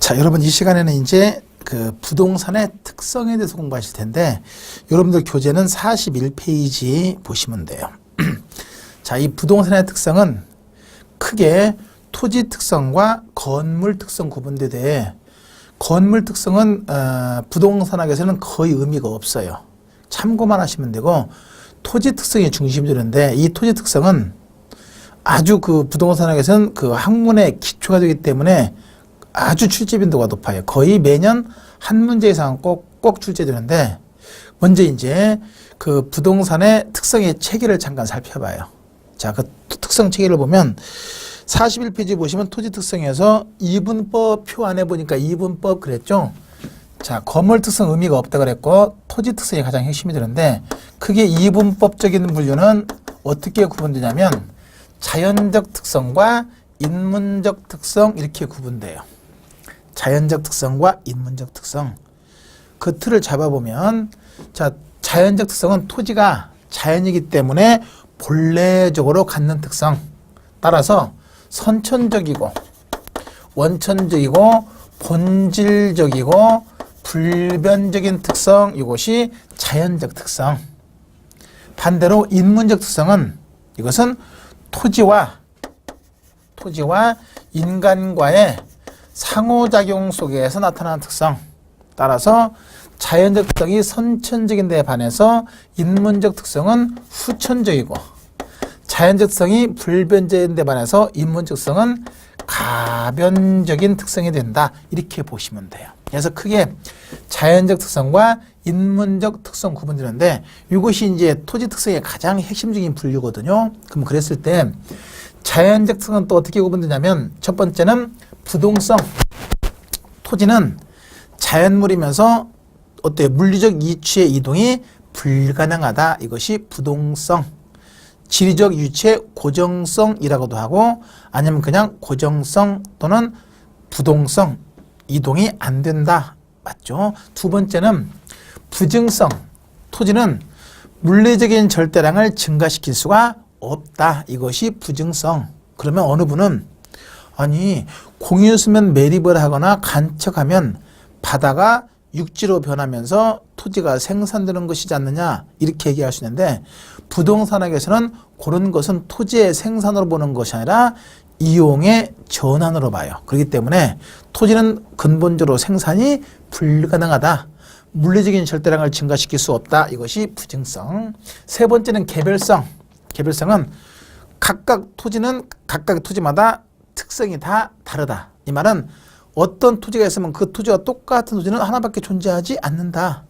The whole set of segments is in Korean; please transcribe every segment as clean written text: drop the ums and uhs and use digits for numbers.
자, 여러분 이 시간에는 이제 그 부동산의 특성에 대해서 공부하실 텐데 여러분들 교재는 41페이지 보시면 돼요. 자, 이 부동산의 특성은 크게 토지 특성과 건물 특성 구분되되 건물 특성은 부동산학에서는 거의 의미가 없어요. 참고만 하시면 되고 토지 특성이 중심이 되는데 이 토지 특성은 아주 그 부동산학에서는 그 학문의 기초가 되기 때문에 아주 출제 빈도가 높아요. 거의 매년 한 문제 이상 꼭 출제되는데 먼저 이제 그 부동산의 특성의 체계를 잠깐 살펴봐요. 자, 그 특성 체계를 보면 41페이지 보시면 토지 특성에서 이분법 표 안에 보니까 이분법 그랬죠. 자, 건물 특성 의미가 없다 그랬고 토지 특성이 가장 핵심이 되는데 크게 이분법적인 분류는 어떻게 구분되냐면 자연적 특성과 인문적 특성 이렇게 구분돼요. 자연적 특성과 인문적 특성. 그 틀을 잡아보면 자, 자연적 특성은 토지가 자연이기 때문에 본래적으로 갖는 특성. 따라서 선천적이고 원천적이고 본질적이고 불변적인 특성 이것이 자연적 특성. 반대로 인문적 특성은 이것은 토지와 인간과의 상호작용 속에서 나타나는 특성. 따라서 자연적 특성이 선천적인 데 반해서 인문적 특성은 후천적이고 자연적 특성이 불변적인 데 반해서 인문적 특성은 가변적인 특성이 된다. 이렇게 보시면 돼요. 그래서 크게 자연적 특성과 인문적 특성 구분되는데 이것이 이제 토지 특성의 가장 핵심적인 분류거든요. 그럼 그랬을 때 자연적 특성은 또 어떻게 구분되냐면 첫 번째는 부동성. 토지는 자연물이면서 어때요? 물리적 이치의 이동이 불가능하다. 이것이 부동성. 지리적 유치의 고정성이라고도 하고 아니면 그냥 고정성 또는 부동성. 이동이 안 된다. 맞죠? 두 번째는 부증성. 토지는 물리적인 절대량을 증가시킬 수가 없다. 이것이 부증성. 그러면 어느 분은 아니 공유수면 매립을 하거나 간척하면 바다가 육지로 변하면서 토지가 생산되는 것이지 않느냐 이렇게 얘기할 수 있는데 부동산학에서는 그런 것은 토지의 생산으로 보는 것이 아니라 이용의 전환으로 봐요. 그렇기 때문에 토지는 근본적으로 생산이 불가능하다. 물리적인 절대량을 증가시킬 수 없다. 이것이 부증성. 세 번째는 개별성. 개별성은 각각 토지는 각각 토지마다 특성이 다 다르다. 이 말은 어떤 토지가 있으면 그 토지와 똑같은 토지는 하나밖에 존재하지 않는다.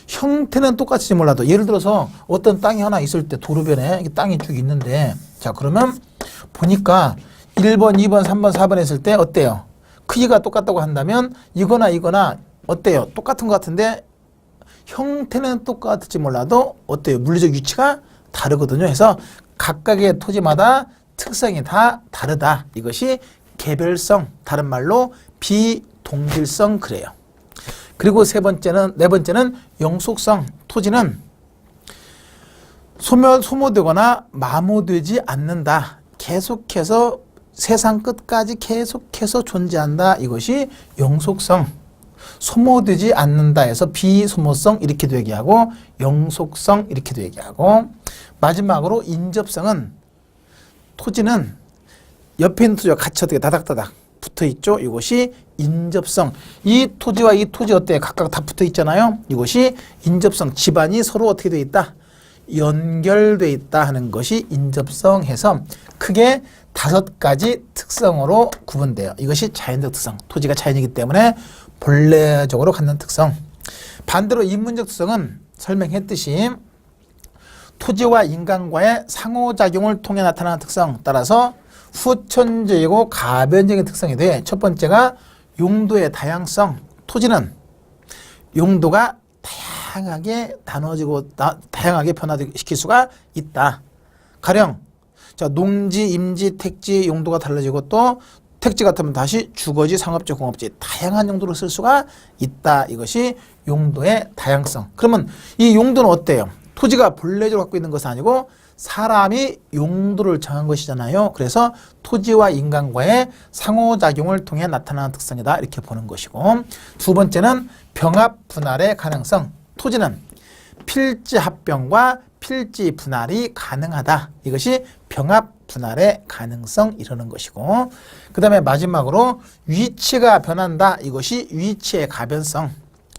형태는 똑같을지 몰라도 예를 들어서 어떤 땅이 하나 있을 때 도로변에 땅이 쭉 있는데 자 그러면 보니까 1번, 2번, 3번, 4번 했을 때 어때요? 크기가 똑같다고 한다면 이거나 어때요? 똑같은 것 같은데 형태는 똑같을지 몰라도 어때요? 물리적 위치가 다르거든요. 그래서 각각의 토지마다 특성이 다 다르다. 이것이 개별성, 다른 말로 비동질성 그래요. 그리고 네 번째는 영속성. 토지는 소모되거나 마모되지 않는다. 계속해서 세상 끝까지 계속해서 존재한다. 이것이 영속성. 소모되지 않는다 해서 비소모성 이렇게도 얘기하고 영속성 이렇게도 얘기하고 마지막으로 인접성은 토지는 옆에 있는 토지와 같이 어떻게 다닥다닥 붙어 있죠. 이것이 인접성. 이 토지와 이 토지 어때? 각각 다 붙어 있잖아요. 이것이 인접성. 집안이 서로 어떻게 되어 있다? 연결되어 있다 하는 것이 인접성 해서 크게 5가지 특성으로 구분돼요. 이것이 자연적 특성. 토지가 자연이기 때문에 본래적으로 갖는 특성. 반대로 인문적 특성은 설명했듯이 토지와 인간과의 상호작용을 통해 나타나는 특성. 따라서 후천적이고 가변적인 특성이 돼. 첫 번째가 용도의 다양성. 토지는 용도가 다양하게 나눠지고 다양하게 변화시킬 수가 있다. 가령 자 농지, 임지, 택지 용도가 달라지고 또 택지 같으면 다시 주거지, 상업지, 공업지 다양한 용도로 쓸 수가 있다. 이것이 용도의 다양성. 그러면 이 용도는 어때요? 토지가 본래적으로 갖고 있는 것은 아니고 사람이 용도를 정한 것이잖아요. 그래서 토지와 인간과의 상호작용을 통해 나타나는 특성이다. 이렇게 보는 것이고, 두 번째는 병합 분할의 가능성. 토지는 필지 합병과 필지 분할이 가능하다. 이것이 병합 분할의 가능성 이러는 것이고, 그 다음에 마지막으로 위치가 변한다. 이것이 위치의 가변성.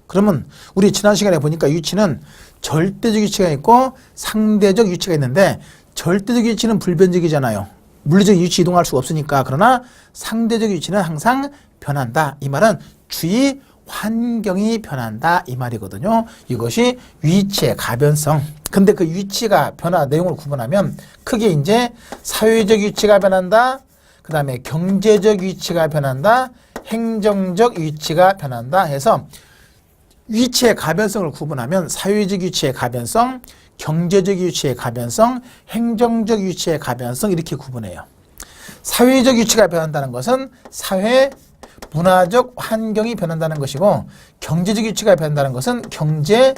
그러면 우리 지난 시간에 보니까 위치는 절대적 위치가 있고 상대적 위치가 있는데, 절대적 위치는 불변적이잖아요. 물리적 위치 이동할 수가 없으니까. 그러나 상대적 위치는 항상 변한다. 이 말은 주위 환경이 변한다 이 말이거든요. 이것이 위치의 가변성. 근데 그 위치가 변화 내용을 구분하면 크게 이제 사회적 위치가 변한다, 그 다음에 경제적 위치가 변한다, 행정적 위치가 변한다 해서 위치의 가변성을 구분하면 사회적 위치의 가변성, 경제적 위치의 가변성, 행정적 위치의 가변성 이렇게 구분해요. 사회적 위치가 변한다는 것은 사회 문화적 환경이 변한다는 것이고, 경제적 위치가 변한다는 것은 경제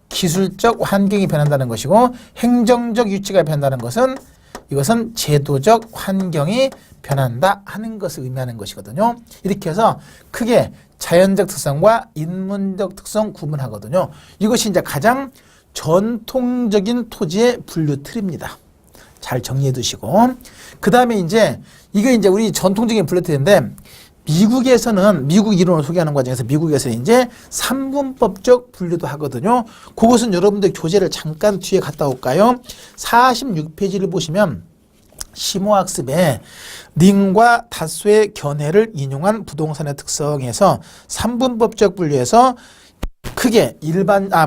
기술적 환경이 변한다는 것이고, 행정적 위치가 변한다는 것은 이것은 제도적 환경이 변한다 하는 것을 의미하는 것이거든요. 이렇게 해서 크게 자연적 특성과 인문적 특성 구분하거든요. 이것이 이제 가장 전통적인 토지의 분류 틀입니다. 잘 정리해 두시고, 그 다음에 이제 이게 이제 우리 전통적인 분류 틀인데, 미국에서는 미국 이론을 소개하는 과정에서 미국에서는 이제 삼분법적 분류도 하거든요. 그것은 여러분들 교재를 잠깐 뒤에 갔다 올까요? 46페이지를 보시면 심오학습에 닝과 다소의 견해를 인용한 부동산의 특성에서 삼분법적 분류에서 크게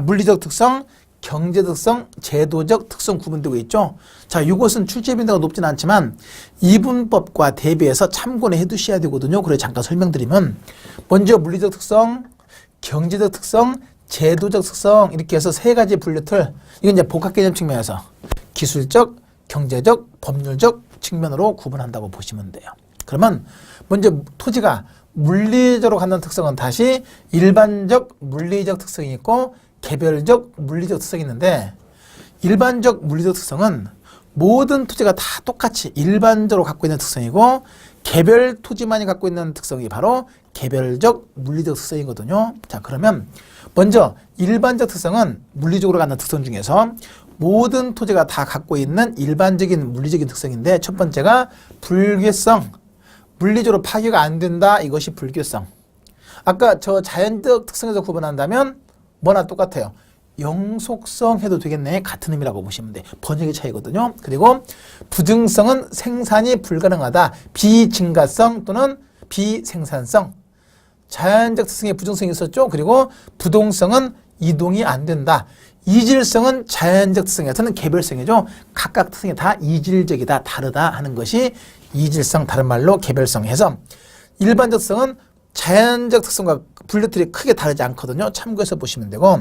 물리적 특성, 경제 특성, 제도적 특성 구분되고 있죠. 자, 이것은 출제 빈도가 높진 않지만 이분법과 대비해서 참고는 해두셔야 되거든요. 그래서 잠깐 설명드리면, 먼저 물리적 특성, 경제적 특성, 제도적 특성 이렇게 해서 세 가지 분류틀. 이건 이제 복합 개념 측면에서 기술적, 경제적, 법률적 측면으로 구분한다고 보시면 돼요. 그러면 먼저 토지가 물리적으로 갖는 특성은 다시 일반적 물리적 특성이 있고 개별적 물리적 특성이 있는데, 일반적 물리적 특성은 모든 토지가 다 똑같이 일반적으로 갖고 있는 특성이고, 개별 토지만이 갖고 있는 특성이 바로 개별적 물리적 특성이거든요. 자, 그러면 먼저 일반적 특성은 물리적으로 갖는 특성 중에서 모든 토지가 다 갖고 있는 일반적인 물리적인 특성인데, 첫 번째가 불규성. 물리적으로 파괴가 안 된다. 이것이 불규성. 아까 저 자연적 특성에서 구분한다면 뭐나 똑같아요. 영속성 해도 되겠네. 같은 의미라고 보시면 돼. 번역의 차이거든요. 그리고 부증성은 생산이 불가능하다. 비증가성 또는 비생산성. 자연적 특성에 부증성이 있었죠. 그리고 부동성은 이동이 안 된다. 이질성은 자연적 특성에서는 개별성이죠. 각각 특성이 다 이질적이다, 다르다 하는 것이 이질성, 다른 말로 개별성 해서, 일반적 특성은 자연적 특성과 분류틀이 크게 다르지 않거든요. 참고해서 보시면 되고,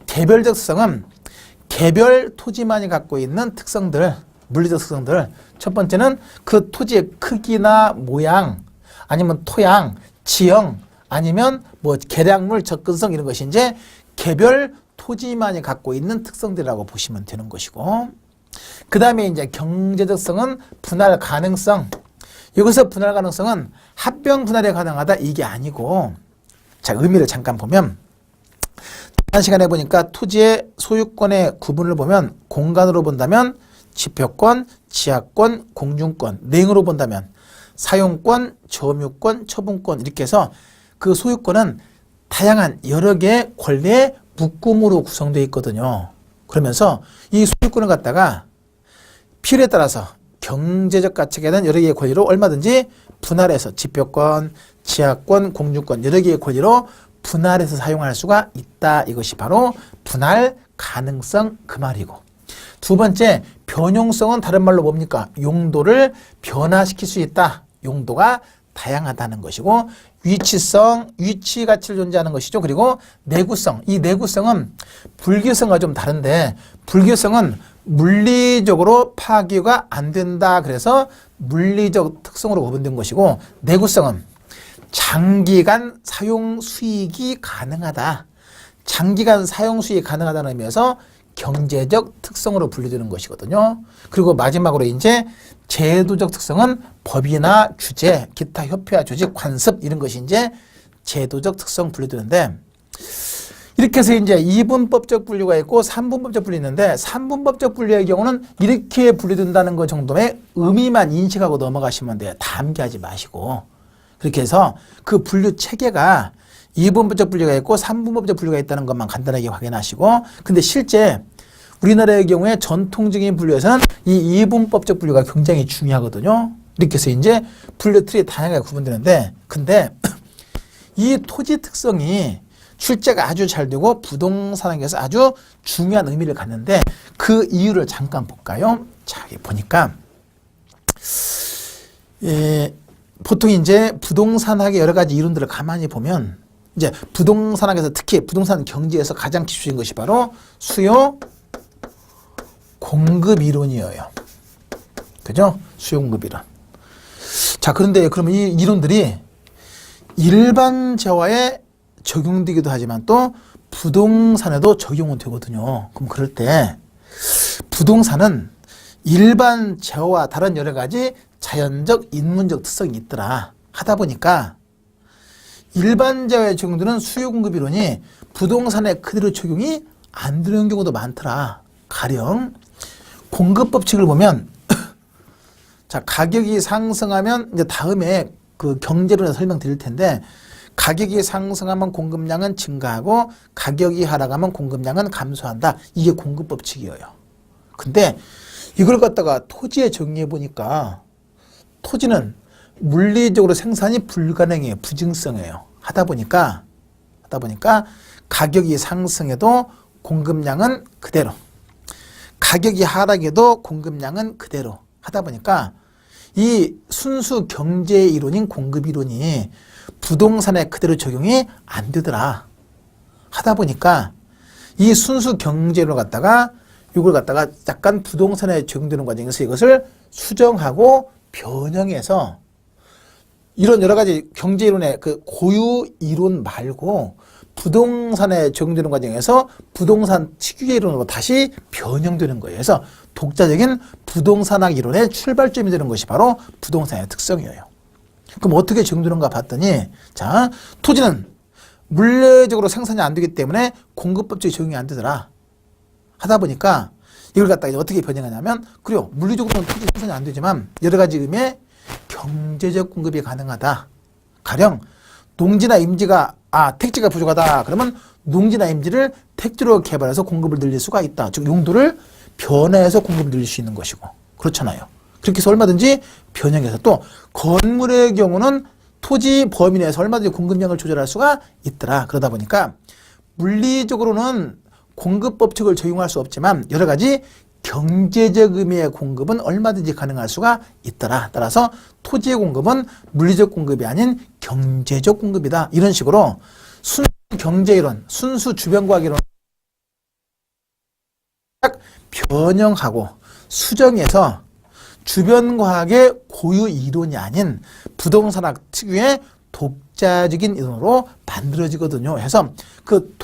개별적 특성은 개별 토지만이 갖고 있는 특성들, 물리적 특성들. 첫 번째는 그 토지의 크기나 모양, 아니면 토양, 지형, 아니면 뭐 개량물, 접근성 이런 것이 이제 개별 토지만이 갖고 있는 특성들이라고 보시면 되는 것이고, 그 다음에 이제 경제적 특성은 분할 가능성. 여기서 분할 가능성은 합병 분할이 가능하다 이게 아니고, 자, 의미를 잠깐 보면, 지난 시간에 보니까 토지의 소유권의 구분을 보면 공간으로 본다면 지표권, 지하권, 공중권, 내용으로 본다면 사용권, 점유권, 처분권 이렇게 해서 그 소유권은 다양한 여러 개의 권리의 묶음으로 구성되어 있거든요. 그러면서 이 소유권을 갖다가 필요에 따라서 경제적 가치가 되는 여러 개의 권리로 얼마든지 분할해서 지표권, 지하권, 공중권 여러 개의 권리로 분할해서 사용할 수가 있다. 이것이 바로 분할 가능성 그 말이고, 두 번째 변용성은 다른 말로 뭡니까? 용도를 변화시킬 수 있다. 용도가 다양하다는 것이고, 위치성, 위치 가치를 존재하는 것이죠. 그리고 내구성, 이 내구성은 불규성과 좀 다른데, 불규성은 물리적으로 파괴가 안 된다. 그래서 물리적 특성으로 구분된 것이고, 내구성은 장기간 사용 수익이 가능하다. 장기간 사용 수익이 가능하다는 의미에서 경제적 특성으로 분류되는 것이거든요. 그리고 마지막으로 이제 제도적 특성은 법이나 규제, 기타 협회와 조직, 관습 이런 것이 이제 제도적 특성 분류되는데 이렇게 해서 이제 2분법적 분류가 있고 3분법적 분류 있는데 3분법적 분류의 경우는 이렇게 분류된다는 것 정도의 의미만 인식하고 넘어가시면 돼요. 다 암기하지 마시고. 그렇게 해서 그 분류 체계가 2분법적 분류가 있고 3분법적 분류가 있다는 것만 간단하게 확인하시고 근데 실제 우리나라의 경우에 전통적인 분류에서는 이 2분법적 분류가 굉장히 중요하거든요. 이렇게 해서 이제 분류 틀이 다양하게 구분되는데 근데 이 토지 특성이 출제가 아주 잘 되고 부동산학에서 아주 중요한 의미를 갖는데 그 이유를 잠깐 볼까요? 자, 여기 보니까 보통 이제 부동산학의 여러 가지 이론들을 가만히 보면 이제 부동산학에서 특히 부동산 경제에서 가장 기초인 것이 바로 수요 공급 이론이에요. 그죠? 수요 공급 이론. 자, 그런데 그러면 이 이론들이 일반 재화에 적용되기도 하지만 또 부동산에도 적용은 되거든요. 그럼 그럴 때 부동산은 일반 재화와 다른 여러 가지 자연적, 인문적 특성이 있더라 하다 보니까 일반 재화에 적용되는 수요 공급 이론이 부동산에 그대로 적용이 안 되는 경우도 많더라. 가령 공급 법칙을 보면 자, 가격이 상승하면 이제 다음에 그 경제론에 설명드릴 텐데 가격이 상승하면 공급량은 증가하고 가격이 하락하면 공급량은 감소한다. 이게 공급 법칙이에요. 근데 이걸 갖다가 토지에 적용해 보니까 토지는 물리적으로 생산이 불가능해요. 부증성이에요. 하다 보니까 가격이 상승해도 공급량은 그대로 가격이 하락해도 공급량은 그대로 하다 보니까 이 순수 경제 이론인 공급 이론이 부동산에 그대로 적용이 안 되더라 하다 보니까 이 순수 경제로 갖다가 이걸 갖다가 약간 부동산에 적용되는 과정에서 이것을 수정하고 변형해서 이런 여러 가지 경제 이론의 그 고유 이론 말고 부동산에 적용되는 과정에서 부동산 특유의 이론으로 다시 변형되는 거예요. 그래서 독자적인 부동산학 이론의 출발점이 되는 것이 바로 부동산의 특성이에요. 그럼 어떻게 적용되는가 봤더니 자, 토지는 물리적으로 생산이 안 되기 때문에 공급법적이 적용이 안 되더라 하다 보니까 이걸 갖다가 이제 어떻게 변형하냐면 그래요. 물리적으로는 토지 생산이 안 되지만 여러 가지 의미의 경제적 공급이 가능하다. 가령 농지나 임지가 택지가 부족하다. 그러면 농지나 임지를 택지로 개발해서 공급을 늘릴 수가 있다. 즉 용도를 변화해서 공급을 늘릴 수 있는 것이고 그렇잖아요. 그렇게 해서 얼마든지 변형해서 또 건물의 경우는 토지 범위 내에서 얼마든지 공급량을 조절할 수가 있더라. 그러다 보니까 물리적으로는 공급 법칙을 적용할 수 없지만 여러 가지 경제적 의미의 공급은 얼마든지 가능할 수가 있더라. 따라서 토지의 공급은 물리적 공급이 아닌 경제적 공급이다. 이런 식으로 순수 경제이론, 순수 주변과학이론 변형하고 수정해서 주변과학의 고유 이론이 아닌 부동산학 특유의 독자적인 이론으로 만들어지거든요. 해서 그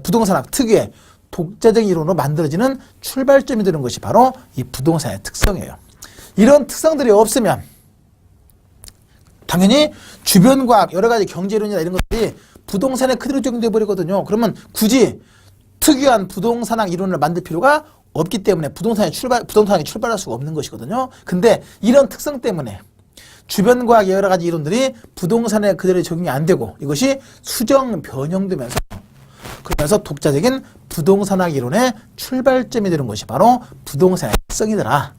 부동산학 특유의 독자적인 이론으로 만들어지는 출발점이 되는 것이 바로 이 부동산의 특성이에요. 이런 특성들이 없으면 당연히 주변과학, 여러 가지 경제이론이나 이런 것들이 부동산에 그대로 적용돼 버리거든요. 그러면 굳이 특유한 부동산학 이론을 만들 필요가 없기 때문에 부동산이 출발할 수가 없는 것이거든요. 근데 이런 특성 때문에 주변과학의 여러 가지 이론들이 부동산에 그대로 적용이 안 되고 이것이 수정 변형되면서 그러면서 독자적인 부동산학 이론의 출발점이 되는 것이 바로 부동산의 특성이더라.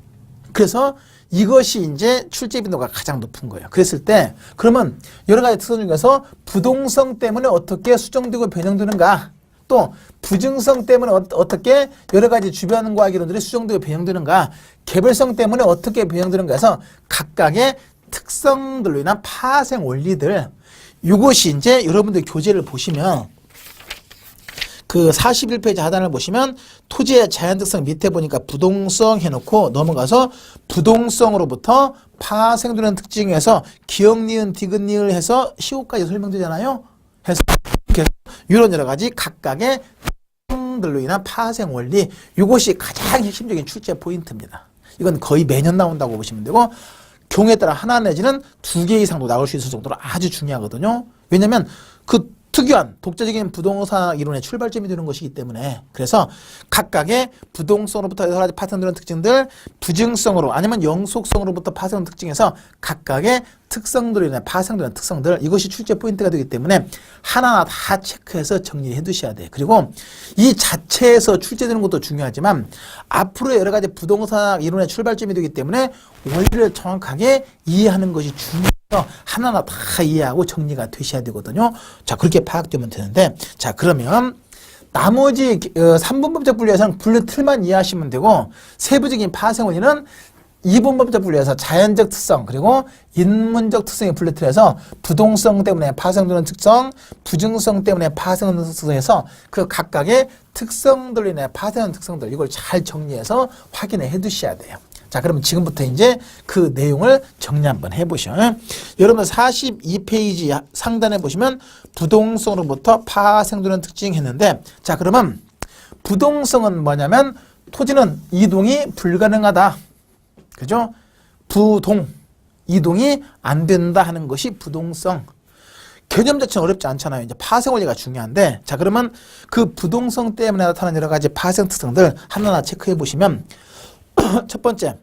그래서 이것이 이제 출제 빈도가 가장 높은 거예요. 그랬을 때 그러면 여러 가지 특성 중에서 부동성 때문에 어떻게 수정되고 변형되는가, 또 부증성 때문에 어떻게 여러 가지 주변과학 이론들이 수정되고 변형되는가, 개별성 때문에 어떻게 변형되는가 해서 각각의 특성들로 인한 파생 원리들, 이것이 이제 여러분들 교재를 보시면 그 41페이지 하단을 보시면 토지의 자연특성 밑에 보니까 부동성 해놓고 넘어가서 부동성으로부터 파생되는 특징에서 기역, 니은, 디귿, 니을 해서 시호까지 설명되잖아요. 해서 이런 여러 가지 각각의 특성들로 인한 파생 원리, 이것이 가장 핵심적인 출제 포인트입니다. 이건 거의 매년 나온다고 보시면 되고, 경우에 따라 하나 내지는 2개 이상도 나올 수 있을 정도로 아주 중요하거든요. 왜냐면 그 특유한 독자적인 부동산 이론의 출발점이 되는 것이기 때문에. 그래서 각각의 부동성으로부터 여러 가지 파생되는 특징들, 부증성으로 아니면 영속성으로부터 파생되는 특징에서 각각의 특성들로 인해 파생되는 특성들, 이것이 출제 포인트가 되기 때문에 하나하나 다 체크해서 정리해 두셔야 돼요. 그리고 이 자체에서 출제되는 것도 중요하지만 앞으로 여러 가지 부동산 이론의 출발점이 되기 때문에 원리를 정확하게 이해하는 것이 중요해요. 하나하나 다 이해하고 정리가 되셔야 되거든요. 자, 그렇게 파악되면 되는데, 자, 그러면 나머지 3분법적 분류에서는 분류 틀만 이해하시면 되고, 세부적인 파생 원리는 2분법적 분류에서 자연적 특성 그리고 인문적 특성의 분류 틀에서 부동성 때문에 파생되는 특성, 부증성 때문에 파생되는 특성에서 그 각각의 특성들로 인해 파생하는 특성들, 이걸 잘 정리해서 확인해 두셔야 돼요. 자, 그러면 지금부터 이제 그 내용을 정리 한번 해보시죠. 여러분 42페이지 상단에 보시면 부동성으로부터 파생되는 특징 했는데, 자, 그러면 부동성은 뭐냐면 토지는 이동이 불가능하다. 그죠? 이동이 안 된다 하는 것이 부동성. 개념 자체는 어렵지 않잖아요. 이제 파생 원리가 중요한데, 자, 그러면 그 부동성 때문에 나타나는 여러 가지 파생 특성들 하나하나 체크해 보시면, 첫 번째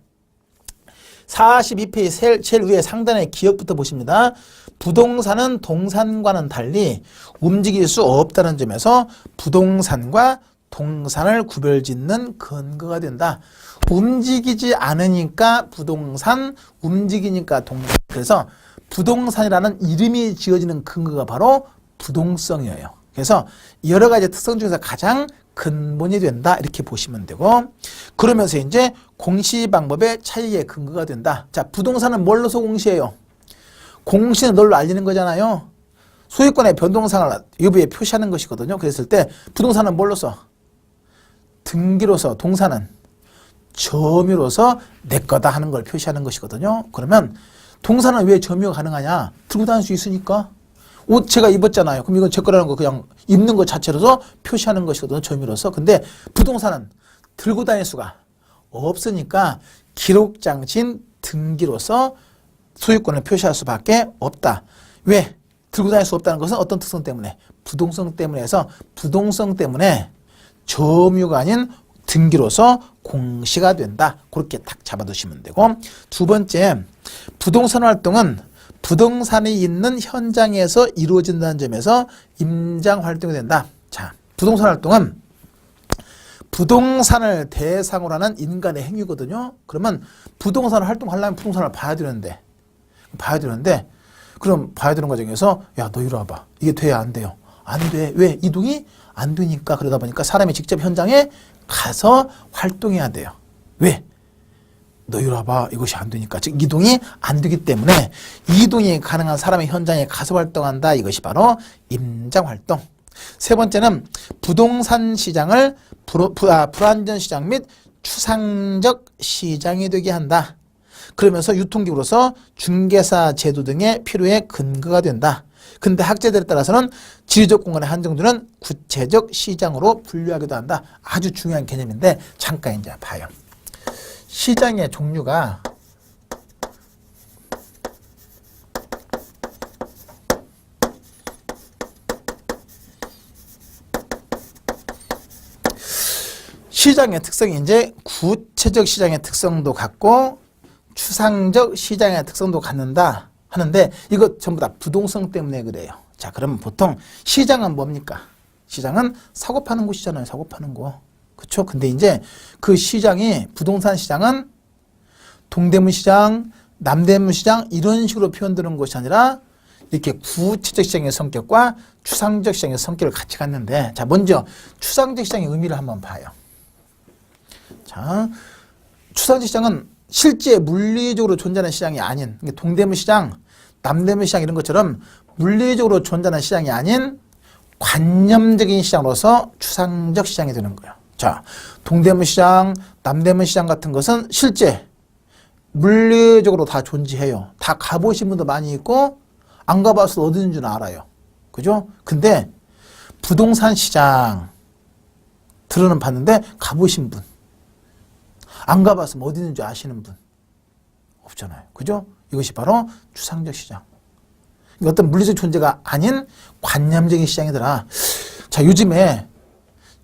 42페이지 제일 위에 상단의 기억부터 보십니다. 부동산은 동산과는 달리 움직일 수 없다는 점에서 부동산과 동산을 구별짓는 근거가 된다. 움직이지 않으니까 부동산, 움직이니까 동산. 그래서 부동산이라는 이름이 지어지는 근거가 바로 부동성이에요. 그래서 여러 가지 특성 중에서 가장 근본이 된다, 이렇게 보시면 되고, 그러면서 이제 공시 방법의 차이의 근거가 된다. 자, 부동산은 뭘로서 공시해요? 공시는 널로 알리는 거잖아요. 소유권의 변동상을 여부에 표시하는 것이거든요. 그랬을 때 부동산은 뭘로서? 등기로서, 동산은 점유로서 내 거다 하는 걸 표시하는 것이거든요. 그러면 동산은 왜 점유가 가능하냐? 들고 다닐 수 있으니까. 옷 제가 입었잖아요. 그럼 이건 제 거라는 거 그냥 입는 것 자체로서 표시하는 것이거든요. 점유로서. 근데 부동산은 들고 다닐 수가 없으니까 기록장치인 등기로서 소유권을 표시할 수밖에 없다. 왜? 들고 다닐 수 없다는 것은 어떤 특성 때문에? 부동성 때문에 해서 부동성 때문에 점유가 아닌 등기로서 공시가 된다. 그렇게 딱 잡아두시면 되고, 두 번째, 부동산 활동은 부동산이 있는 현장에서 이루어진다는 점에서 임장 활동이 된다. 자, 부동산 활동은 부동산을 대상으로 하는 인간의 행위거든요. 그러면 부동산을 활동하려면 부동산을 봐야 되는데, 그럼 봐야 되는 과정에서, 야, 너 이리 와봐. 이게 돼야 안 돼요? 안 돼. 왜? 이동이 안 되니까. 그러다 보니까 사람이 직접 현장에 가서 활동해야 돼요. 왜? 너 이리 와봐. 이것이 안 되니까. 즉 이동이 안 되기 때문에 이동이 가능한 사람의 현장에 가서 활동한다. 이것이 바로 임장활동. 세 번째는 부동산 시장을 불안전 시장 및 추상적 시장이 되게 한다. 그러면서 유통기구로서 중개사 제도 등의 필요의 근거가 된다. 근데 학자들에 따라서는 지리적 공간에 한정되는 구체적 시장으로 분류하기도 한다. 아주 중요한 개념인데 잠깐 이제 봐요. 시장의 종류가 시장의 특성이 이제 구체적 시장의 특성도 갖고 추상적 시장의 특성도 갖는다 하는데 이거 전부 다 부동성 때문에 그래요. 자, 그러면 보통 시장은 뭡니까? 시장은 사고 파는 곳이잖아요. 사고 파는 거. 그렇죠? 근데 이제 그 시장이 부동산 시장은 동대문 시장, 남대문 시장 이런 식으로 표현되는 것이 아니라 이렇게 구체적 시장의 성격과 추상적 시장의 성격을 같이 갖는데, 자, 먼저 추상적 시장의 의미를 한번 봐요. 자, 추상적 시장은 실제 물리적으로 존재하는 시장이 아닌, 동대문 시장, 남대문 시장 이런 것처럼 물리적으로 존재하는 시장이 아닌 관념적인 시장으로서 추상적 시장이 되는 거예요. 자, 동대문 시장, 남대문 시장 같은 것은 실제 물리적으로 다 존재해요. 다 가보신 분도 많이 있고 안 가봤어도 어디인 줄 알아요. 그죠? 근데 부동산 시장 들어는 봤는데 가보신 분, 안 가봤으면 어디 있는지 아시는 분 없잖아요. 그죠? 이것이 바로 추상적 시장. 어떤 물리적 존재가 아닌 관념적인 시장이더라. 자, 요즘에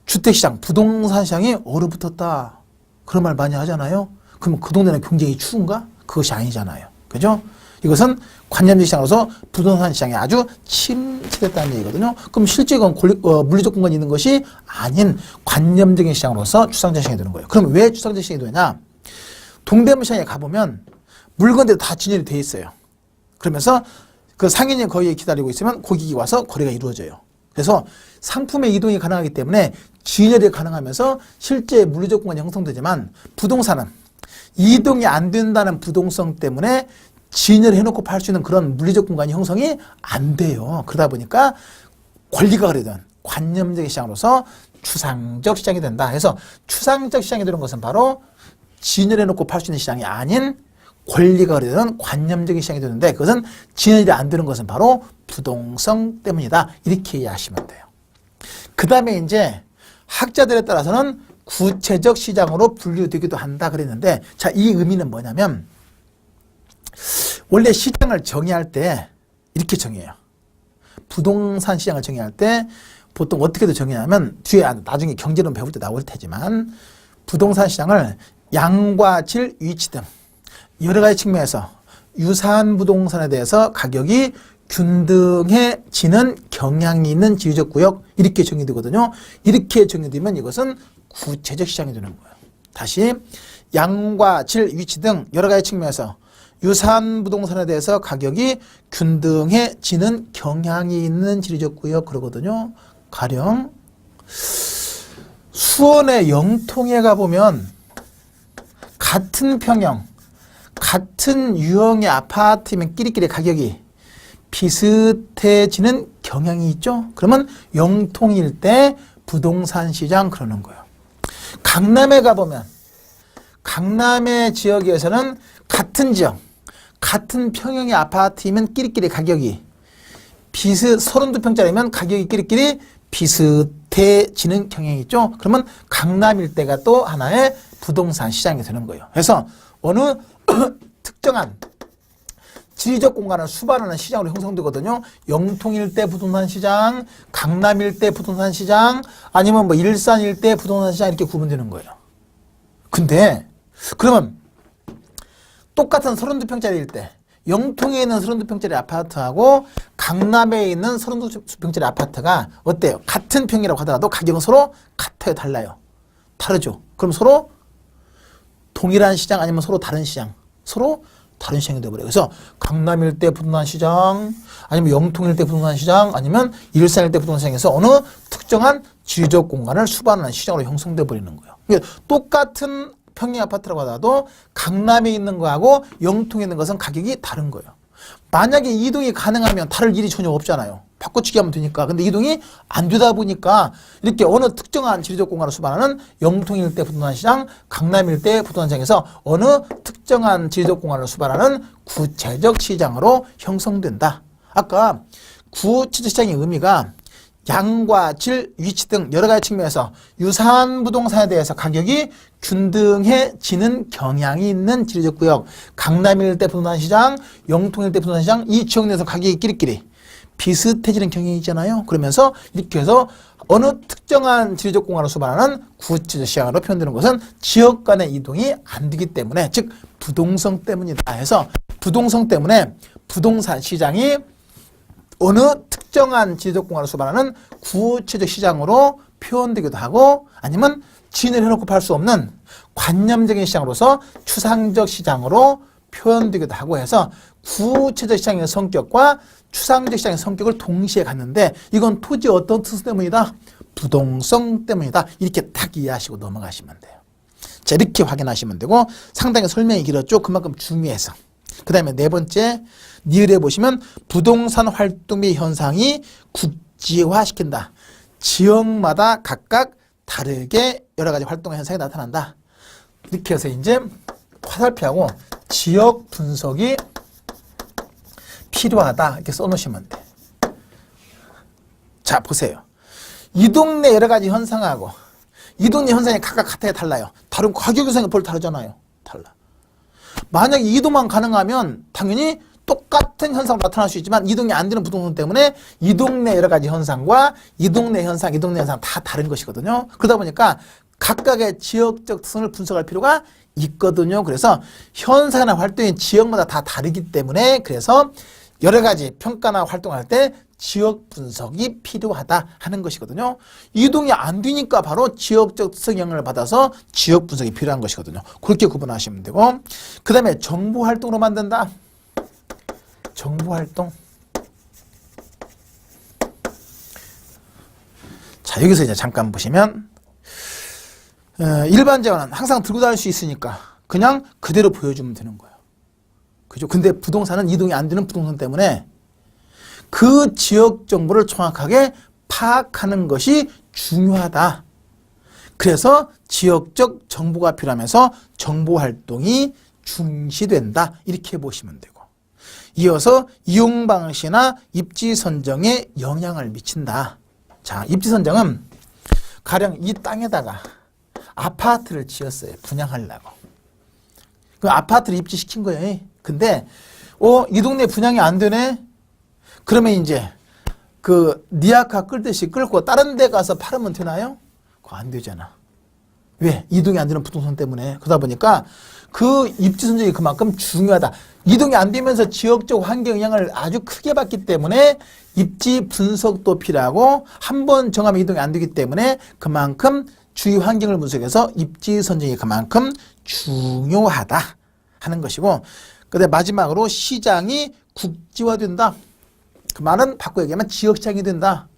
주택시장, 부동산 시장이 얼어붙었다. 그런 말 많이 하잖아요. 그럼 그 동네는 굉장히 추운가? 그것이 아니잖아요. 그죠? 이것은 관념적 시장으로서 부동산 시장이 아주 침체됐다는 얘기거든요. 그럼 실제 이건 물리적 공간이 있는 것이 아닌 관념적인 시장으로서 추상적 시장이 되는 거예요. 그럼 왜 추상적 시장이 되냐? 동대문 시장에 가보면 물건들이 다 진열이 돼 있어요. 그러면서 그 상인이 거기에 기다리고 있으면 고객이 와서 거래가 이루어져요. 그래서 상품의 이동이 가능하기 때문에 진열이 가능하면서 실제 물리적 공간이 형성되지만 부동산은 이동이 안 된다는 부동성 때문에 진열해놓고 팔 수 있는 그런 물리적 공간이 형성이 안 돼요. 그러다 보니까 권리가 그러든 관념적 시장으로서 추상적 시장이 된다. 그래서 추상적 시장이 되는 것은 바로 진열해놓고 팔 수 있는 시장이 아닌 권리가 그러든 관념적인 시장이 되는데 그것은 진열이 안 되는 것은 바로 부동성 때문이다. 이렇게 이해하시면 돼요. 그 다음에 이제 학자들에 따라서는 구체적 시장으로 분류되기도 한다 그랬는데 자, 이 의미는 뭐냐면 원래 시장을 정의할 때 이렇게 정해요. 부동산 시장을 정의할 때 보통 어떻게도 정의하면 뒤에 나중에 경제론 배울 때 나올 테지만 부동산 시장을 양과 질, 위치 등 여러 가지 측면에서 유사한 부동산에 대해서 가격이 균등해지는 경향이 있는 지리적 구역 이렇게 정의되거든요. 이렇게 정의되면 이것은 구체적 시장이 되는 거예요. 다시 양과 질, 위치 등 여러 가지 측면에서 유사한 부동산에 대해서 가격이 균등해지는 경향이 있는 지리적 구역 그러거든요. 가령 수원의 영통에 가보면 같은 평형, 같은 유형의 아파트면 끼리끼리 가격이 비슷해지는 경향이 있죠. 그러면 영통일 때 부동산 시장 그러는 거예요. 강남에 가보면 강남의 지역에서는 같은 지역, 같은 평형의 아파트이면 끼리끼리 가격이 32평짜리면 가격이 끼리끼리 비슷해지는 경향이 있죠. 그러면 강남 일대가 또 하나의 부동산 시장이 되는 거예요. 그래서 어느 특정한 지리적 공간을 수반하는 시장으로 형성되거든요. 영통 일대 부동산 시장, 강남 일대 부동산 시장, 아니면 뭐 일산 일대 부동산 시장 이렇게 구분되는 거예요. 근데 그러면 똑같은 32평짜리 일대, 영통에 있는 32평짜리 아파트하고 강남에 있는 32평짜리 아파트가 어때요? 같은 평이라고 하더라도 가격은 서로 같아요? 달라요? 다르죠? 그럼 서로 동일한 시장 아니면 서로 다른 시장? 서로 다른 시장이 되어버려요. 그래서 강남 일대 부동산 시장 아니면 영통 일대 부동산 시장 아니면 일산 일대 부동산 시장에서 어느 특정한 지리적 공간을 수반하는 시장으로 형성되어 버리는 거예요. 그러니까 똑같은 평형 아파트라고 하더라도 강남에 있는 거하고 영통에 있는 것은 가격이 다른 거예요. 만약에 이동이 가능하면 다를 일이 전혀 없잖아요. 바꿔치기 하면 되니까. 근데 이동이 안 되다 보니까 이렇게 어느 특정한 지리적 공간을 수반하는 영통 일대 부동산 시장, 강남 일대 부동산 시장에서 어느 특정한 지리적 공간을 수반하는 구체적 시장으로 형성된다. 아까 구체적 시장의 의미가 양과 질, 위치 등 여러 가지 측면에서 유사한 부동산에 대해서 가격이 균등해지는 경향이 있는 지리적 구역, 강남 일대 부동산 시장, 영통 일대 부동산 시장, 이 지역 내에서 가격이 끼리끼리 비슷해지는 경향이 있잖아요. 그러면서 이렇게 해서 어느 특정한 지리적 공간을 수반하는 구체적 시장으로 표현되는 것은 지역 간의 이동이 안 되기 때문에, 즉 부동성 때문이다 해서 부동성 때문에 부동산 시장이 어느 특정한 지리적 공간을 수반하는 구체적 시장으로 표현되기도 하고 아니면 진열해놓고 팔 수 없는 관념적인 시장으로서 추상적 시장으로 표현되기도 하고 해서 구체적 시장의 성격과 추상적 시장의 성격을 동시에 갖는데 이건 토지 어떤 특성 때문이다? 부동성 때문이다. 이렇게 딱 이해하시고 넘어가시면 돼요. 자, 이렇게 확인하시면 되고 상당히 설명이 길었죠. 그만큼 중요해서. 그 다음에 네 번째 니을에 보시면 부동산 활동 및 현상이 국지화시킨다. 지역마다 각각 다르게 여러 가지 활동과 현상이 나타난다. 이렇게 해서 이제 화살표하고 지역 분석이 필요하다. 이렇게 써놓으시면 돼. 자, 보세요. 이 동네 여러 가지 현상하고 이동의 현상이 각각 같아야 달라요. 다른 가격 현상이 별로 다르잖아요. 달라. 만약에 이동만 가능하면 당연히 똑같은 현상으로 나타날 수 있지만 이동이 안 되는 부동산 때문에 이동 내 여러 가지 현상과 이동 내 현상 다 다른 것이거든요. 그러다 보니까 각각의 지역적 특성을 분석할 필요가 있거든요. 그래서 현상이나 활동이 지역마다 다 다르기 때문에 그래서 여러 가지 평가나 활동할 때 지역 분석이 필요하다 하는 것이거든요. 이동이 안 되니까 바로 지역적 특성 영향을 받아서 지역 분석이 필요한 것이거든요. 그렇게 구분하시면 되고, 그 다음에 정보 활동으로 만든다. 정보 활동. 자, 여기서 이제 잠깐 보시면 일반 재화는 항상 들고 다닐 수 있으니까 그냥 그대로 보여주면 되는 거예요. 그죠? 근데 부동산은 이동이 안 되는 부동산 때문에 그 지역 정보를 정확하게 파악하는 것이 중요하다. 그래서 지역적 정보가 필요하면서 정보 활동이 중시된다. 이렇게 보시면 되고, 이어서 이용 방식이나 입지 선정에 영향을 미친다. 자, 입지 선정은 가령 이 땅에다가 아파트를 지었어요. 분양하려고. 그 아파트를 입지시킨 거예요. 근데 이 동네 분양이 안 되네. 그러면 이제 그 니아카 끌듯이 끌고 다른 데 가서 팔으면 되나요? 그거 안 되잖아. 왜? 이동이 안 되는 부동산 때문에. 그러다 보니까 그 입지 선정이 그만큼 중요하다. 이동이 안 되면서 지역적 환경 영향을 아주 크게 받기 때문에 입지 분석도 필요하고, 한번 정하면 이동이 안 되기 때문에 그만큼 주위 환경을 분석해서 입지 선정이 그만큼 중요하다 하는 것이고, 그다음에 마지막으로 시장이 국지화된다. 그 말은 바꿔 얘기하면 지역시장이 된다.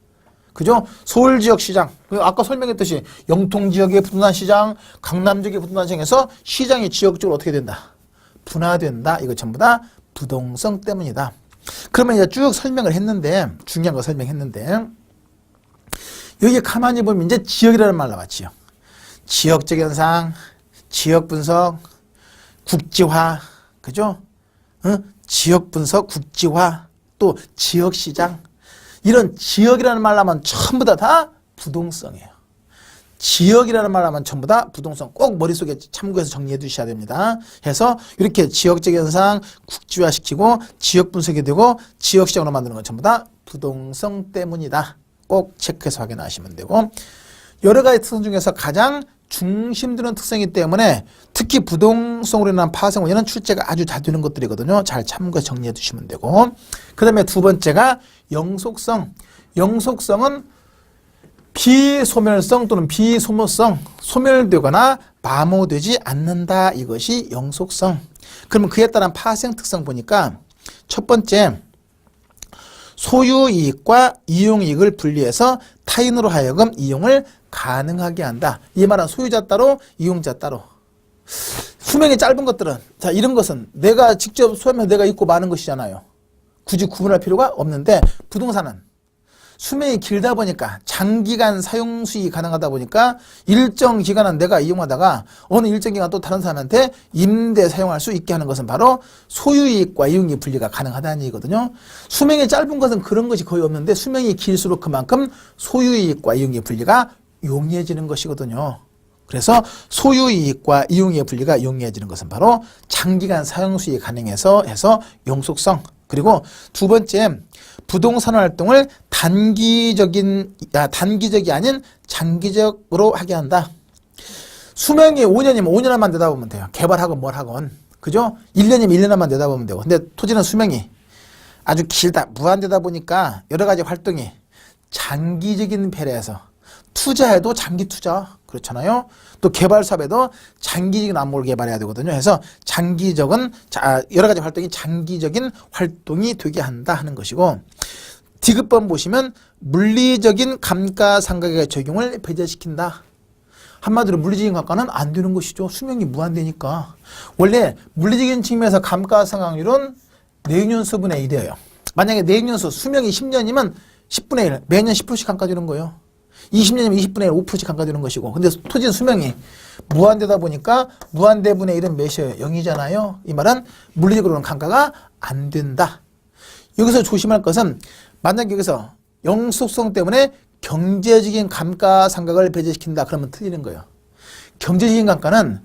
그죠? 서울 지역 시장, 아까 설명했듯이 영통 지역의 부동산 시장, 강남 지역의 부동산 시장에서 시장이 지역적으로 어떻게 된다? 분화된다. 이거 전부 다 부동성 때문이다. 그러면 이제 쭉 설명을 했는데, 중요한 거 설명했는데, 여기 가만히 보면 이제 지역이라는 말 나와. 지역적 현상, 지역 분석, 국지화, 그죠? 지역 분석, 국지화, 또 지역 시장. 이런 지역이라는 말 하면 전부 다 부동성이에요. 지역이라는 말 하면 전부 다 부동성. 꼭 머릿속에 참고해서 정리해 두셔야 됩니다. 해서 이렇게 지역적 현상 국지화시키고 지역 분석이 되고 지역 시장으로 만드는 건 전부 다 부동성 때문이다. 꼭 체크해서 확인하시면 되고, 여러 가지 특성 중에서 가장 중심되는 특성이기 때문에 특히 부동성으로 인한 파생 원인은 출제가 아주 잘 되는 것들이거든요. 잘 참고해서 정리해 두시면 되고, 그 다음에 두 번째가 영속성. 영속성은 비소멸성 또는 비소모성, 소멸되거나 마모되지 않는다. 이것이 영속성. 그러면 그에 따른 파생 특성 보니까 첫 번째, 소유이익과 이용이익을 분리해서 타인으로 하여금 이용을 가능하게 한다. 이 말은 소유자 따로 이용자 따로. 수명이 짧은 것들은, 자, 이런 것은 내가 직접 소유하면 내가 입고 마는 것이잖아요. 굳이 구분할 필요가 없는데, 부동산은 수명이 길다 보니까 장기간 사용 수익이 가능하다 보니까 일정 기간은 내가 이용하다가 어느 일정 기간 또 다른 사람한테 임대 사용할 수 있게 하는 것은 바로 소유이익과 이용이익 분리가 가능하다는 얘기거든요. 수명이 짧은 것은 그런 것이 거의 없는데, 수명이 길수록 그만큼 소유이익과 이용이익 분리가 용이해지는 것이거든요. 그래서 소유이익과 이용이익 분리가 용이해지는 것은 바로 장기간 사용 수익이 가능해서 해서 영속성. 그리고 두 번째, 부동산 활동을 단기적이 아닌 장기적으로 하게 한다. 수명이 5년이면 5년만 내다보면 돼요. 개발하건 뭘 하건. 그죠? 1년이면 1년만 내다보면 되고. 근데 토지는 수명이 아주 길다, 무한되다 보니까 여러 가지 활동이 장기적인 배려에서 투자해도 장기 투자. 그렇잖아요. 또 개발 사업에도 장기적인 안목을 개발해야 되거든요. 그래서 여러 가지 활동이 장기적인 활동이 되게 한다 하는 것이고, 디귿번 보시면 물리적인 감가상각의 적용을 배제시킨다. 한마디로 물리적인 감가는 안 되는 것이죠. 수명이 무한되니까. 원래 물리적인 측면에서 감가상각률은 내년수분의 1이에요. 만약에 내년수 수명이 10년이면 10분의 1, 매년 10%씩 감가주는 거예요. 20년이면 20분의 1, 5%씩 감가되는 것이고, 근데 토지는 수명이 무한되다 보니까 무한대분의 1은 몇이에요? 0이잖아요. 이 말은 물리적으로는 감가가 안 된다. 여기서 조심할 것은, 만약에 여기서 영속성 때문에 경제적인 감가상각을 배제시킨다 그러면 틀리는 거예요. 경제적인 감가는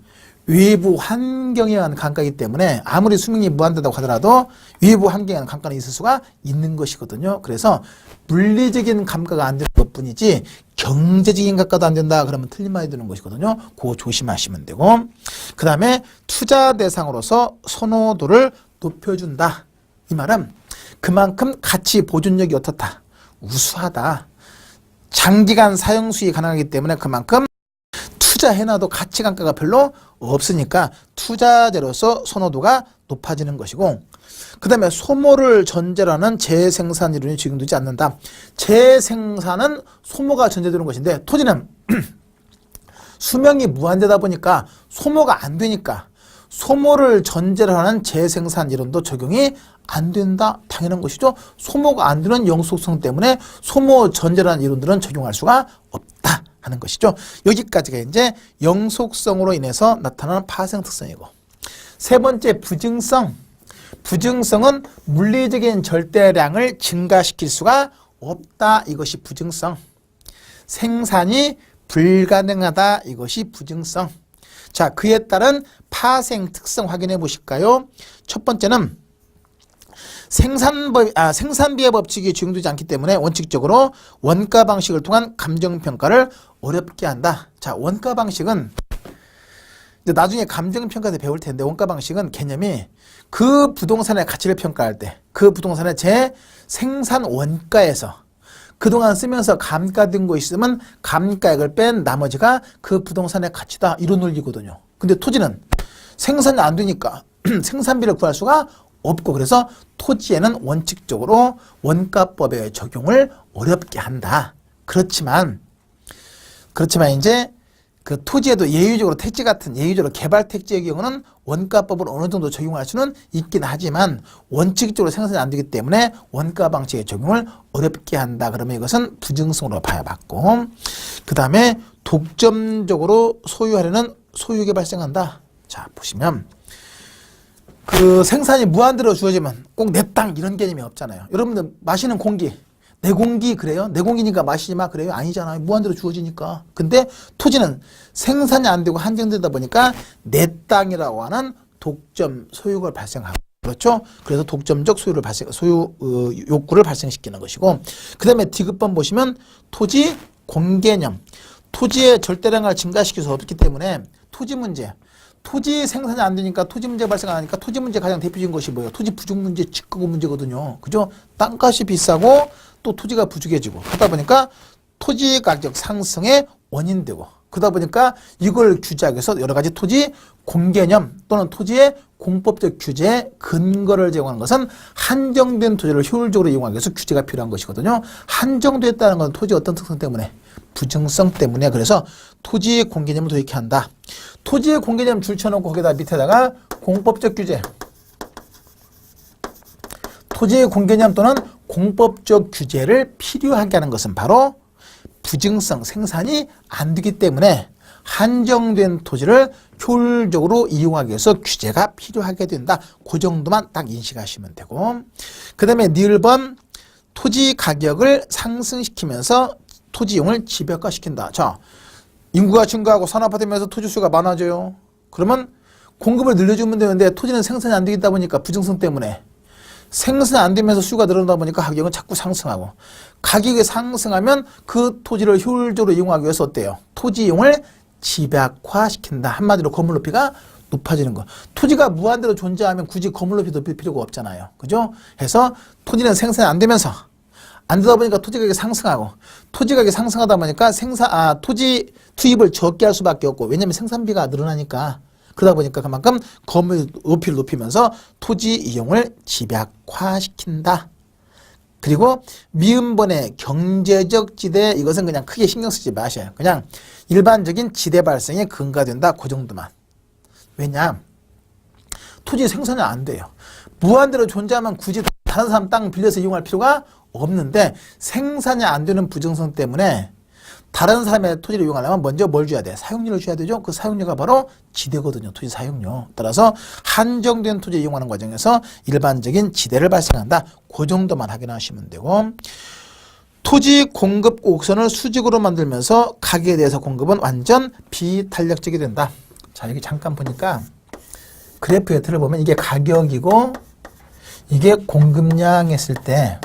외부 환경에 의한 감가이기 때문에 아무리 수명이 무한대다고 하더라도 외부 환경에 의한 감가는 있을 수가 있는 것이거든요. 그래서 물리적인 감가가 안 되는 것뿐이지 경제적인 감가도 안 된다 그러면 틀린 말이 되는 것이거든요. 그거 조심하시면 되고, 그 다음에 투자 대상으로서 선호도를 높여준다. 이 말은 그만큼 가치 보존력이 어떻다, 우수하다, 장기간 사용 수익이 가능하기 때문에 그만큼 투자해놔도 가치 감가가 별로 없으니까 투자재로서 선호도가 높아지는 것이고, 그 다음에 소모를 전제로 하는 재생산 이론이 적용되지 않는다. 재생산은 소모가 전제되는 것인데 토지는 수명이 무한대다 보니까 소모가 안 되니까 소모를 전제로 하는 재생산 이론도 적용이 안 된다. 당연한 것이죠. 소모가 안 되는 영속성 때문에 소모 전제로 하는 이론들은 적용할 수가 없다 하는 것이죠. 여기까지가 이제 영속성으로 인해서 나타나는 파생 특성이고, 세 번째 부증성. 부증성은 물리적인 절대량을 증가시킬 수가 없다. 이것이 부증성. 생산이 불가능하다. 이것이 부증성. 자, 그에 따른 파생 특성 확인해 보실까요? 첫 번째는 생산비의 법칙이 적용되지 않기 때문에 원칙적으로 원가 방식을 통한 감정평가를 어렵게 한다. 자, 원가 방식은 나중에 감정평가 때 배울 텐데, 원가 방식은 개념이 그 부동산의 가치를 평가할 때 그 부동산의 제 생산 원가에서 그동안 쓰면서 감가된 거 있으면 감가액을 뺀 나머지가 그 부동산의 가치다, 이런 논리거든요. 근데 토지는 생산이 안 되니까 생산비를 구할 수가 없고, 그래서 토지에는 원칙적으로 원가법의 적용을 어렵게 한다. 그렇지만 이제 그 토지에도 예외적으로 택지 같은 예외적으로 개발 택지의 경우는 원가법을 어느 정도 적용할 수는 있긴 하지만 원칙적으로 생산이 안 되기 때문에 원가 방식의 적용을 어렵게 한다. 그러면 이것은 부증성으로 봐야겠고, 그 다음에 독점적으로 소유하려는 소유욕이 발생한다. 자, 보시면 그 생산이 무한대로 주어지면 꼭 내 땅 이런 개념이 없잖아요. 여러분들 마시는 공기, 내 공기 그래요? 내 공기니까 마시지 마 그래요? 아니잖아요. 무한대로 주어지니까. 근데 토지는 생산이 안 되고 한정되다 보니까 내 땅이라고 하는 독점 소유가 발생하고, 그렇죠? 그래서 독점적 소유 욕구를 발생시키는 것이고, 그 다음에 디귿번 보시면 토지 공개념. 토지의 절대량을 증가시킬 수 없기 때문에 토지 문제, 토지 생산이 안 되니까 토지 문제가 발생하니까 토지 문제 가장 대표적인 것이 뭐예요? 토지 부족 문제, 직거구 문제거든요. 그죠? 땅값이 비싸고 또 토지가 부족해지고 그러다 보니까 토지 가격 상승의 원인되고, 그러다 보니까 이걸 규제하기 위해서 여러 가지 토지 공개념 또는 토지의 공법적 규제에 근거를 제공하는 것은 한정된 토지를 효율적으로 이용하기 위해서 규제가 필요한 것이거든요. 한정됐다는 건 토지 어떤 특성 때문에? 부증성 때문에. 그래서 토지 공개념을 도입해 한다. 토지의 공개념 줄쳐놓고 거기다 밑에다가 공법적 규제, 토지의 공개념 또는 공법적 규제를 필요하게 하는 것은 바로 부증성, 생산이 안 되기 때문에 한정된 토지를 효율적으로 이용하기 위해서 규제가 필요하게 된다. 그 정도만 딱 인식하시면 되고, 그 다음에 니을번 토지 가격을 상승시키면서 토지 이용을 집약화시킨다. 자, 인구가 증가하고 산업화되면서 토지 수가 많아져요. 그러면 공급을 늘려주면 되는데 토지는 생산이 안 되다 보니까 부증성 때문에 생산이 안 되면서 수요가 늘어나다 보니까 가격은 자꾸 상승하고, 가격이 상승하면 그 토지를 효율적으로 이용하기 위해서 어때요? 토지 이용을 집약화시킨다. 한마디로 건물 높이가 높아지는 거. 토지가 무한대로 존재하면 굳이 건물 높이 높일 필요가 없잖아요. 그죠? 해서 토지는 생산이 안 되면서 안 되다 보니까 토지 가격이 상승하고, 토지 가격이 상승하다 보니까 토지 투입을 적게 할 수밖에 없고, 왜냐면 생산비가 늘어나니까. 그러다 보니까 그만큼 건물 높이를 높이면서 토지 이용을 집약화시킨다. 그리고 미음번의 경제적 지대, 이것은 그냥 크게 신경 쓰지 마셔요. 그냥 일반적인 지대 발생에 근거된다. 그 정도만. 왜냐? 토지 생산이 안 돼요. 무한대로 존재하면 굳이 다른 사람 땅 빌려서 이용할 필요가 없는데, 생산이 안 되는 부증성 때문에 다른 사람의 토지를 이용하려면 먼저 뭘 줘야 돼? 사용료를 줘야 되죠? 그 사용료가 바로 지대거든요. 토지 사용료. 따라서 한정된 토지를 이용하는 과정에서 일반적인 지대를 발생한다. 그 정도만 확인하시면 되고, 토지 공급 곡선을 수직으로 만들면서 가격에 대해서 공급은 완전 비탄력적이 된다. 자, 여기 잠깐 보니까 그래프에 들어보면 이게 가격이고 이게 공급량 했을 때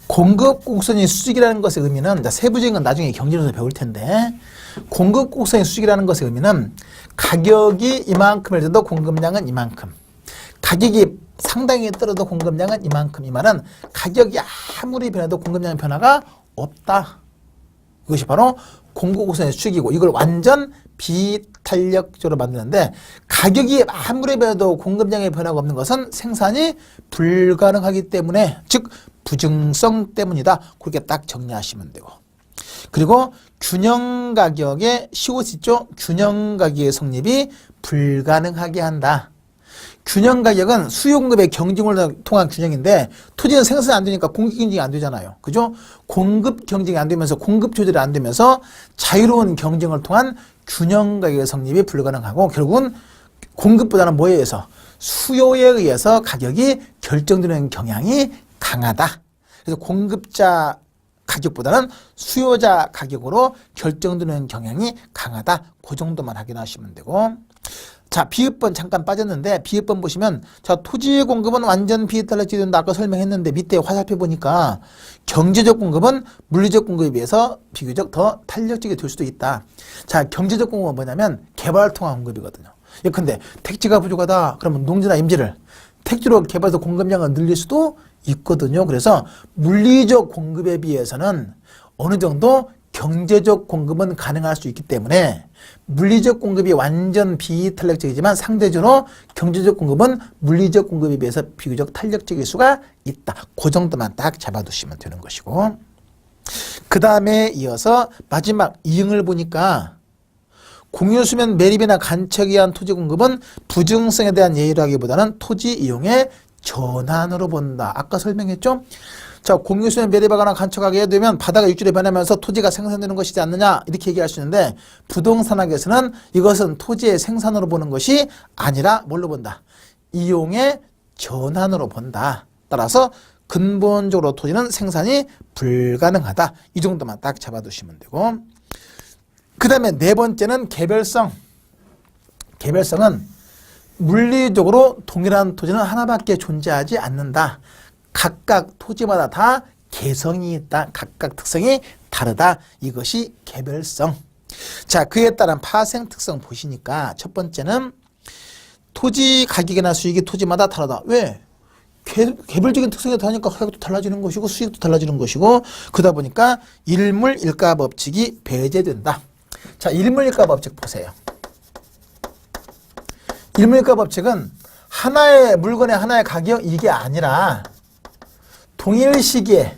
공급 곡선이 수직이라는 것의 의미는, 세부적인 건 나중에 경제에서 배울 텐데, 공급 곡선이 수직이라는 것의 의미는 가격이 이만큼일 때도 공급량은 이만큼, 가격이 상당히 떨어도 공급량은 이만큼. 이 말은 가격이 아무리 변해도 공급량의 변화가 없다. 이것이 바로 공급 곡선의 수직이고, 이걸 완전 비탄력적으로 만드는데, 가격이 아무리 변해도 공급량의 변화가 없는 것은 생산이 불가능하기 때문에, 즉 부증성 때문이다. 그렇게 딱 정리하시면 되고, 그리고 균형 가격의 시옷 있죠? 균형 가격의 성립이 불가능하게 한다. 균형 가격은 수요 공급의 경쟁을 통한 균형인데, 토지는 생산이 안 되니까 공급 경쟁이 안 되잖아요. 그죠? 공급 경쟁이 안 되면서, 공급 조절이 안 되면서 자유로운 경쟁을 통한 균형 가격의 성립이 불가능하고, 결국은 공급보다는 뭐에 의해서? 수요에 의해서 가격이 결정되는 경향이 강하다. 그래서 공급자 가격보다는 수요자 가격으로 결정되는 경향이 강하다. 그 정도만 확인하시면 되고, 자, 비읍번 잠깐 빠졌는데, 비읍번 보시면, 자, 토지 공급은 완전 비탄력적이 된다. 아까 설명했는데, 밑에 화살표 보니까 경제적 공급은 물리적 공급에 비해서 비교적 더 탄력적이 될 수도 있다. 자, 경제적 공급은 뭐냐면 개발 통한 공급이거든요. 예컨대 택지가 부족하다. 그러면 농지나 임지를 택지로 개발해서 공급량을 늘릴 수도 있거든요. 그래서 물리적 공급에 비해서는 어느 정도 경제적 공급은 가능할 수 있기 때문에, 물리적 공급이 완전 비탄력적이지만 상대적으로 경제적 공급은 물리적 공급에 비해서 비교적 탄력적일 수가 있다. 그 정도만 딱 잡아두시면 되는 것이고, 그 다음에 이어서 마지막 이응을 보니까, 공유수면 매립이나 간척에 의한 토지 공급은 부증성에 대한 예의로 하기보다는 토지 이용의 전환으로 본다. 아까 설명했죠? 자, 공유수면 매립하거나 간척하게 되면 바다가 육지로 변하면서 토지가 생산되는 것이지 않느냐, 이렇게 얘기할 수 있는데, 부동산학에서는 이것은 토지의 생산으로 보는 것이 아니라 뭘로 본다? 이용의 전환으로 본다. 따라서 근본적으로 토지는 생산이 불가능하다. 이 정도만 딱 잡아두시면 되고, 그 다음에 네 번째는 개별성. 개별성은 물리적으로 동일한 토지는 하나밖에 존재하지 않는다. 각각 토지마다 다 개성이 있다. 각각 특성이 다르다. 이것이 개별성. 자, 그에 따른 파생 특성 보시니까, 첫 번째는 토지 가격이나 수익이 토지마다 다르다. 왜? 개별적인 특성이 다르니까 가격도 달라지는 것이고 수익도 달라지는 것이고, 그러다 보니까 일물일가 법칙이 배제된다. 자, 일물일가 법칙 보세요. 일물일가 법칙은 하나의 물건의 하나의 가격, 이게 아니라 동일 시기에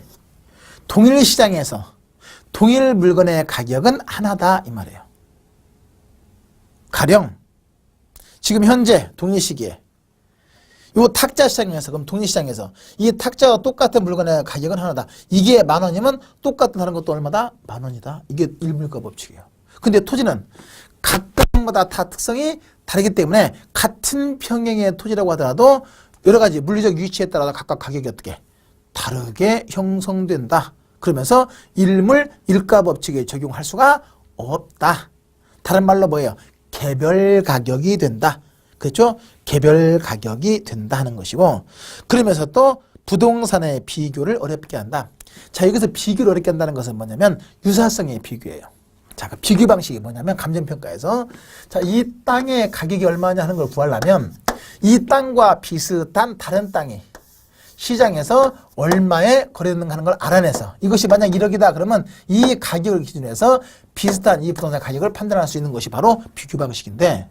동일 시장에서 동일 물건의 가격은 하나다, 이 말이에요. 가령 지금 현재 동일 시기에 요 탁자 시장에서, 그럼 동일 시장에서 이 탁자와 똑같은 물건의 가격은 하나다. 이게 10,000원이면 똑같은 다른 것도 얼마다? 10,000원이다. 이게 일물일가 법칙이에요. 근데 토지는 각각마다 다 특성이 다르기 때문에 같은 평형의 토지라고 하더라도 여러 가지 물리적 위치에 따라서 각각 가격이 어떻게 다르게 형성된다. 그러면서 일물일가 법칙에 적용할 수가 없다. 다른 말로 뭐예요? 개별 가격이 된다. 그렇죠? 개별 가격이 된다 하는 것이고, 그러면서 또 부동산의 비교를 어렵게 한다. 자, 여기서 비교를 어렵게 한다는 것은 뭐냐면 유사성의 비교예요. 자, 그 비교 방식이 뭐냐면 감정평가에서, 자, 이 땅의 가격이 얼마냐 하는 걸 구하려면 이 땅과 비슷한 다른 땅이 시장에서 얼마에 거래되는가 하는 걸 알아내서, 이것이 만약 1억이다 그러면 이 가격을 기준으로 해서 비슷한 이 부동산 가격을 판단할 수 있는 것이 바로 비교 방식인데,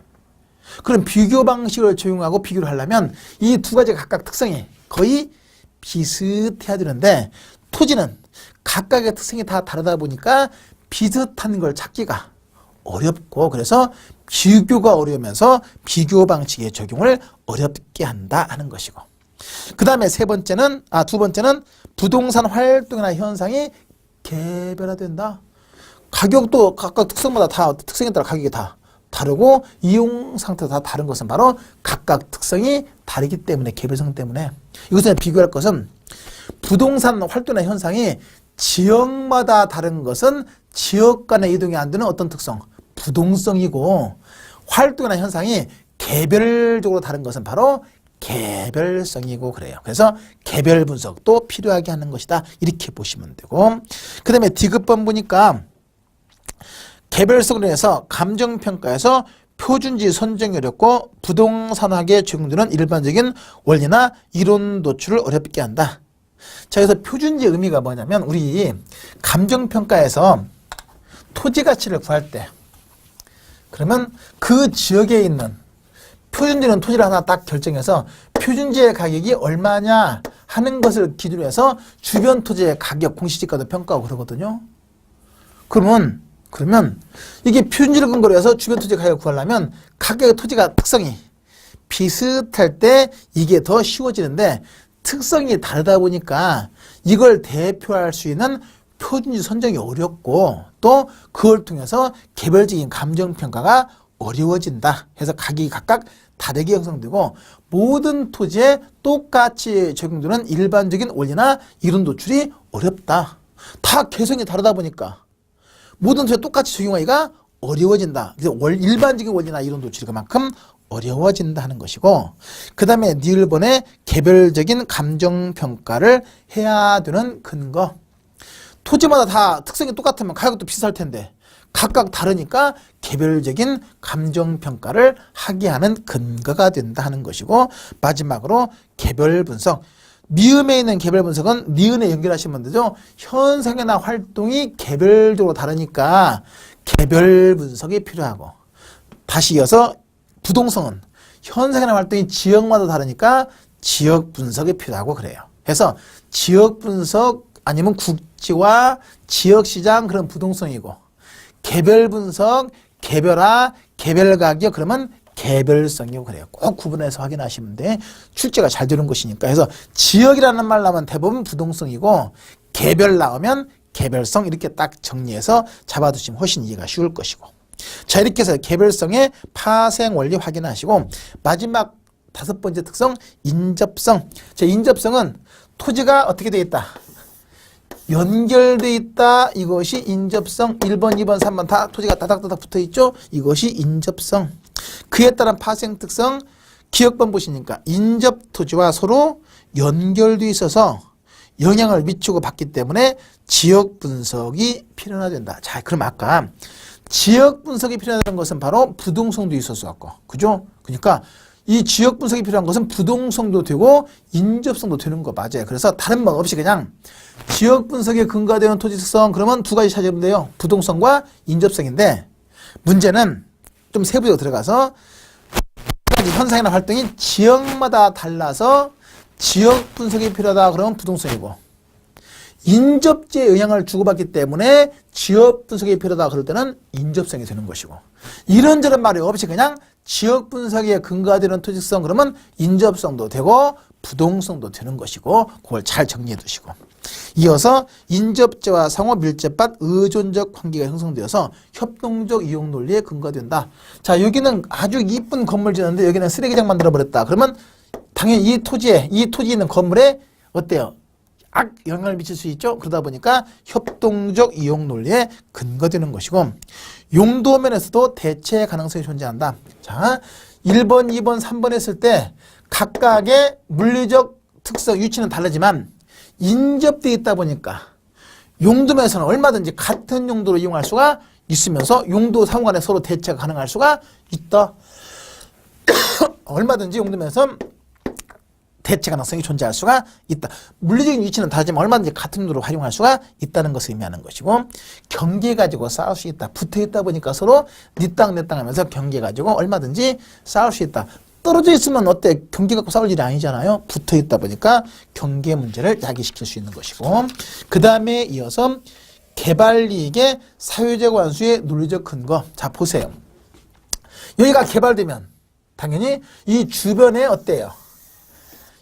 그럼 비교 방식을 적용하고 비교를 하려면 이 두 가지 각각 특성이 거의 비슷해야 되는데, 토지는 각각의 특성이 다 다르다 보니까 비슷한 걸 찾기가 어렵고, 그래서 비교가 어려우면서 비교 방식의 적용을 어렵게 한다 하는 것이고, 그 다음에 두 번째는 부동산 활동이나 현상이 개별화된다. 가격도 각각 특성마다 다 특성에 따라 가격이 다 다르고 이용 상태도 다 다른 것은 바로 각각 특성이 다르기 때문에, 개별성 때문에. 이것을 비교할 것은 부동산 활동이나 현상이 지역마다 다른 것은 지역 간의 이동이 안 되는 어떤 특성? 부동성이고, 활동이나 현상이 개별적으로 다른 것은 바로 개별성이고 그래요. 그래서 개별 분석도 필요하게 하는 것이다. 이렇게 보시면 되고, 그 다음에 D급번 보니까 개별성으로 해서 감정평가에서 표준지 선정이 어렵고 부동산학에 적용되는 일반적인 원리나 이론 도출을 어렵게 한다. 자, 그래서 표준지 의미가 뭐냐면 우리 감정평가에서 토지 가치를 구할 때 그러면 그 지역에 있는 표준지는 토지를 하나 딱 결정해서 표준지의 가격이 얼마냐 하는 것을 기준으로 해서 주변 토지의 가격, 공시지가도 평가하고 그러거든요. 그러면 이게 표준지를 근거로 해서 주변 토지 가격을 구하려면 각각의 토지가 특성이 비슷할 때 이게 더 쉬워지는데 특성이 다르다 보니까 이걸 대표할 수 있는 표준지 선정이 어렵고 또 그걸 통해서 개별적인 감정평가가 어려워진다. 해서 가격이 각각 다르게 형성되고 모든 토지에 똑같이 적용되는 일반적인 원리나 이론 도출이 어렵다. 다 개성이 다르다 보니까 모든 토지에 똑같이 적용하기가 어려워진다. 그래서 일반적인 원리나 이론 도출이 그만큼 어려워진다 하는 것이고, 그 다음에 니을번에 개별적인 감정평가를 해야 되는 근거. 토지마다 다 특성이 똑같으면 가격도 비슷할 텐데 각각 다르니까 개별적인 감정평가를 하게 하는 근거가 된다 하는 것이고, 마지막으로 개별분석. 미음에 있는 개별분석은 니은에 연결하시면 되죠. 현상이나 활동이 개별적으로 다르니까 개별분석이 필요하고, 다시 이어서 부동성은 현상이나 활동이 지역마다 다르니까 지역분석이 필요하고 그래요. 그래서 지역분석 아니면 국지와 지역시장 그런 부동성이고, 개별분석, 개별화, 개별가격 그러면 개별성이고 그래요. 꼭 구분해서 확인하시면 돼. 출제가 잘 되는 것이니까. 그래서 지역이라는 말 나오면 대부분 부동성이고 개별 나오면 개별성 이렇게 딱 정리해서 잡아두시면 훨씬 이해가 쉬울 것이고. 자, 이렇게 해서 개별성의 파생 원리 확인하시고, 마지막 5번째 특성 인접성. 자, 인접성은 토지가 어떻게 되어 있다? 연결되어 있다. 이것이 인접성. 1번, 2번, 3번 다 토지가 다닥다닥 붙어 있죠. 이것이 인접성. 그에 따른 파생 특성 기억번 보시니까 인접 토지와 서로 연결되어 있어서 영향을 미치고 받기 때문에 지역 분석이 필요하된다. 자, 그럼 아까 지역 분석이 필요하다는 것은 바로 부동성도 있었어 갖고, 그죠? 그러니까 이 지역 분석이 필요한 것은 부동성도 되고 인접성도 되는 거 맞아요. 그래서 다른 방 없이 그냥 지역 분석에 근거되는 토지 특성 그러면 두 가지 찾으면 돼요. 부동성과 인접성인데 문제는 좀 세부적으로 들어가서 현상이나 활동이 지역마다 달라서 지역 분석이 필요하다 그러면 부동성이고, 인접지에 영향을 주고받기 때문에 지역 분석이 필요하다 그럴 때는 인접성이 되는 것이고, 이런저런 말이 없이 그냥 지역 분석에 근거되는 토지성 그러면 인접성도 되고 부동성도 되는 것이고, 그걸 잘 정리해 두시고, 이어서 인접지와 상호 밀접한 의존적 관계가 형성되어서 협동적 이용 논리에 근거된다. 자, 여기는 아주 이쁜 건물 지었는데 여기는 쓰레기장 만들어 버렸다. 그러면 당연히 이 토지에 있는 건물에 어때요? 악 영향을 미칠 수 있죠. 그러다 보니까 협동적 이용 논리에 근거되는 것이고, 용도 면에서도 대체 가능성이 존재한다. 자, 1번, 2번, 3번 했을 때 각각의 물리적 특성, 위치는 다르지만 인접되어 있다 보니까 용도 면에서는 얼마든지 같은 용도로 이용할 수가 있으면서 용도 상호 간에 서로 대체가 가능할 수가 있다. 얼마든지 용도 면에서 대체 가능성이 존재할 수가 있다. 물리적인 위치는 다르지만 얼마든지 같은 용도로 활용할 수가 있다는 것을 의미하는 것이고, 경계 가지고 싸울 수 있다. 붙어있다 보니까 서로 네 땅 내 땅 하면서 경계 가지고 얼마든지 싸울 수 있다. 떨어져 있으면 어때? 경계 갖고 싸울 일이 아니잖아요. 붙어있다 보니까 경계 문제를 야기시킬 수 있는 것이고, 그 다음에 이어서 개발이익의 사회적 완수의 논리적 근거. 자, 보세요. 여기가 개발되면 당연히 이 주변에 어때요?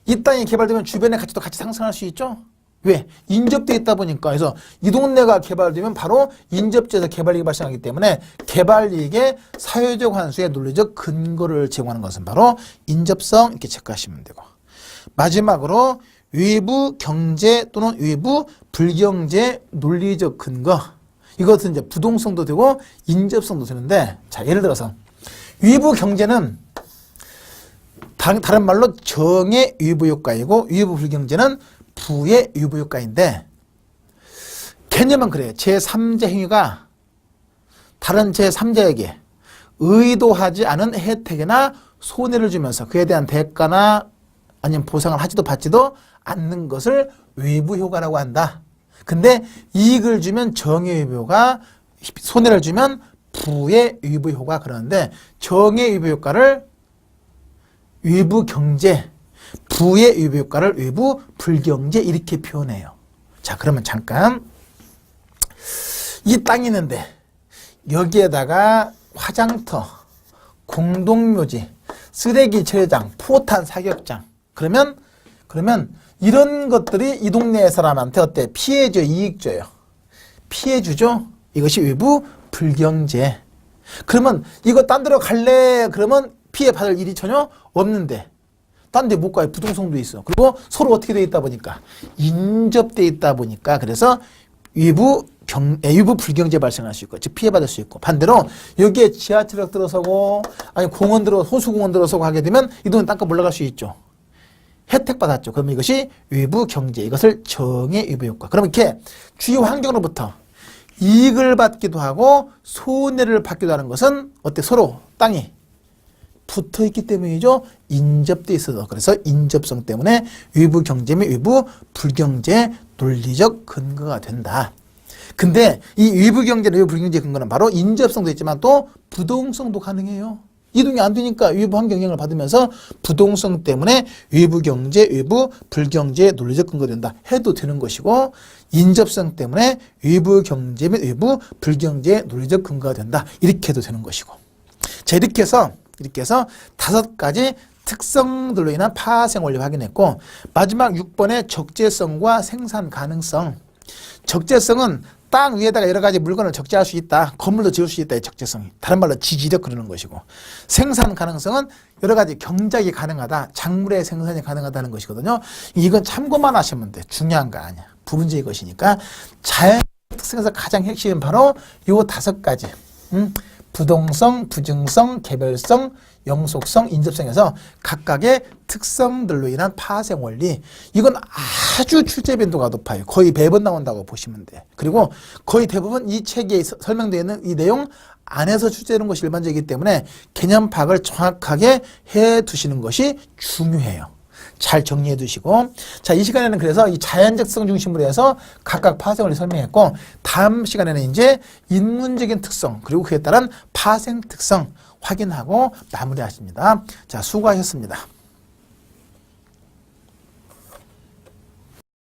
이 땅이 개발되면 주변의 가치도 같이 상승할 수 있죠? 왜? 인접되어 있다 보니까. 그래서 이 동네가 개발되면 바로 인접지에서 개발이익이 발생하기 때문에 개발이익의 사회적 환수의 논리적 근거를 제공하는 것은 바로 인접성, 이렇게 체크하시면 되고, 마지막으로 외부 경제 또는 외부 불경제 논리적 근거. 이것은 이제 부동성도 되고 인접성도 되는데, 자, 예를 들어서 외부 경제는 다른 말로 정의 외부 효과이고, 외부 불경제는 부의 외부 효과인데, 개념은 그래요. 제3자 행위가 다른 제3자에게 의도하지 않은 혜택이나 손해를 주면서 그에 대한 대가나 아니면 보상을 하지도 받지도 않는 것을 외부 효과라고 한다. 근데 이익을 주면 정의 외부 효과, 손해를 주면 부의 외부 효과. 그러는데 정의 외부 효과를 외부 경제, 부의 외부 효과를 외부 불경제 이렇게 표현해요. 자, 그러면 잠깐 이 땅이 있는데 여기에다가 화장터, 공동묘지, 쓰레기 처리장, 포탄 사격장. 그러면 이런 것들이 이 동네 사람한테 어때? 피해 줘, 이익 줘요? 피해 주죠? 이것이 외부 불경제. 그러면 이거 딴 데로 갈래? 그러면 피해 받을 일이 전혀 없는데 딴 데 못 가요. 부동성도 있어. 그리고 서로 어떻게 돼 있다 보니까 인접돼 있다 보니까 그래서 외부 불경제 발생할 수 있고, 즉 피해받을 수 있고, 반대로 여기에 지하철역 들어서고 아니 공원 호수공원 들어서고 하게 되면 이 돈은 땅값 올라갈 수 있죠. 혜택 받았죠. 그러면 이것이 외부 경제, 이것을 정의 외부 효과. 그러면 이렇게 주요 환경으로부터 이익을 받기도 하고 손해를 받기도 하는 것은 어때? 서로 땅이 붙어 있기 때문이죠. 인접돼 있어서. 그래서 인접성 때문에 외부 경제 및 외부 불경제 논리적 근거가 된다. 근데 이 외부 경제, 외부 불경제 근거는 바로 인접성도 있지만 또 부동성도 가능해요. 이동이 안 되니까 외부 환경 영향을 받으면서 부동성 때문에 외부 경제, 외부 불경제 논리적 근거가 된다 해도 되는 것이고, 인접성 때문에 외부 경제 및 외부 불경제 논리적 근거가 된다 이렇게 해도 되는 것이고. 자, 이렇게 해서 5가지 특성들로 인한 파생 원리 확인했고, 마지막 6번의 적재성과 생산 가능성. 적재성은 땅 위에다가 여러 가지 물건을 적재할 수 있다. 건물도 지을 수 있다. 이 적재성이. 다른 말로 지지력 그러는 것이고, 생산 가능성은 여러 가지 경작이 가능하다. 작물의 생산이 가능하다는 것이거든요. 이건 참고만 하시면 돼. 중요한 거 아니야. 부분적인 것이니까. 자연 특성에서 가장 핵심은 바로 요 5가지. 부동성, 부증성, 개별성, 영속성, 인접성에서 각각의 특성들로 인한 파생 원리. 이건 아주 출제 빈도가 높아요. 거의 매번 나온다고 보시면 돼. 그리고 거의 대부분 이 책에 설명되어 있는 이 내용 안에서 출제되는 것이 일반적이기 때문에 개념 파악을 정확하게 해 두시는 것이 중요해요. 잘 정리해 두시고. 자, 이 시간에는 그래서 이 자연적성 중심으로 해서 각각 파생을 설명했고, 다음 시간에는 이제 인문적인 특성 그리고 그에 따른 파생 특성 확인하고 마무리하십니다. 자, 수고하셨습니다.